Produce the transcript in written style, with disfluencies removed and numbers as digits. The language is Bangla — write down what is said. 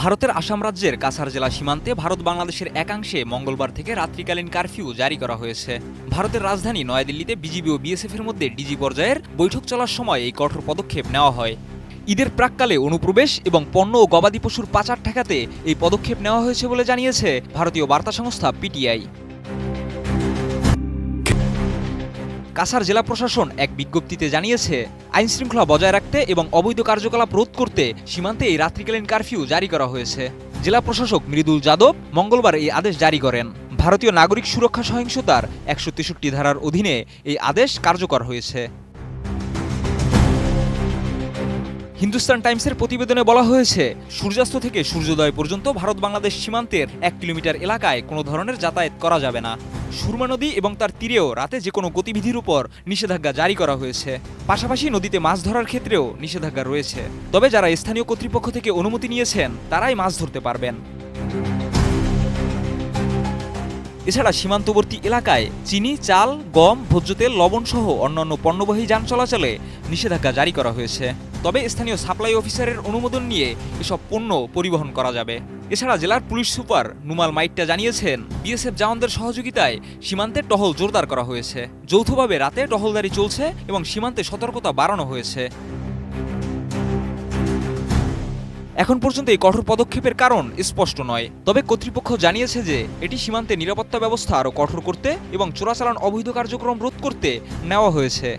ভারতের আসাম রাজ্যের কাছাড় জেলা সীমান্তে ভারত বাংলাদেশের একাংশে মঙ্গলবার থেকে রাত্রিকালীন কারফিউ জারি করা হয়েছে। ভারতের রাজধানী নয়াদিল্লিতে বিজিবি ও বিএসএফ এর মধ্যে ডিজি পর্যায়ের বৈঠক চলার সময় এই কঠোর পদক্ষেপ নেওয়া হয়। ঈদের প্রাক্কালে অনুপ্রবেশ এবং পণ্য ও গবাদি পশুর পাচার ঠেকাতে এই পদক্ষেপ নেওয়া হয়েছে বলে জানিয়েছে ভারতীয় বার্তা সংস্থা পিটিআই। কাছাড় জেলা প্রশাসন এক বিজ্ঞপ্তিতে জানিয়েছে, আইনশৃঙ্খলা বজায় রাখতে এবং অবৈধ কার্যকলাপ রোধ করতে সীমান্তে এই রাত্রিকালীন কারফিউ জারি করা হয়েছে। জেলা প্রশাসক মৃদুল যাদব মঙ্গলবার এই আদেশ জারি করেন। ভারতীয় নাগরিক সুরক্ষা সহিংসতার ১৬৩ ধারার অধীনে এই আদেশ কার্যকর হয়েছে। হিন্দুস্তান টাইমসের প্রতিবেদনে বলা হয়েছে, সূর্যাস্ত থেকে সূর্যোদয় পর্যন্ত ভারত বাংলাদেশ সীমান্তের ১ কিলোমিটার এলাকায় কোনো ধরনের যাতায়াত করা যাবে না। সুরমা নদী এবং তার তীরেও রাতে যে কোনো গতিবিধির উপর নিষেধাজ্ঞা জারি করা হয়েছে। পাশাপাশি নদীতে মাছ ধরার ক্ষেত্রেও নিষেধাজ্ঞা রয়েছে। তবে যারা স্থানীয় কর্তৃপক্ষ থেকে অনুমতি নিয়েছেন তারাই মাছ ধরতে পারবেন। এছাড়া সীমান্তবর্তী এলাকায় চিনি, চাল, গম, ভোজ্য তেল, লবণ সহ অন্যান্য পণ্যবাহী যান চলাচলে নিষেধাজ্ঞা জারি করা হয়েছে। তবে স্থানীয় সাপ্লাই অফিসারের অনুমোদন নিয়ে এসব পণ্য পরিবহন করা যাবে। এছাড়া জেলার পুলিশ সুপার নুমাল মাইট্টা জানিয়েছেন, বিএসএফ জওয়ানদের সহযোগিতায় সীমান্তে টহল জোরদার করা হয়েছে। যৌথভাবে রাতে টহলদারি চলছে এবং সীমান্তে সতর্কতা বাড়ানো হয়েছে। এখন পর্যন্ত এই কঠোর পদক্ষেপের কারণ স্পষ্ট নয়। তবে কর্তৃপক্ষ জানিয়েছে যে এটি সীমান্তে নিরাপত্তা ব্যবস্থা আরও কঠোর করতে এবং চোরাচালান অবৈধ কার্যক্রম রোধ করতে নেওয়া হয়েছে।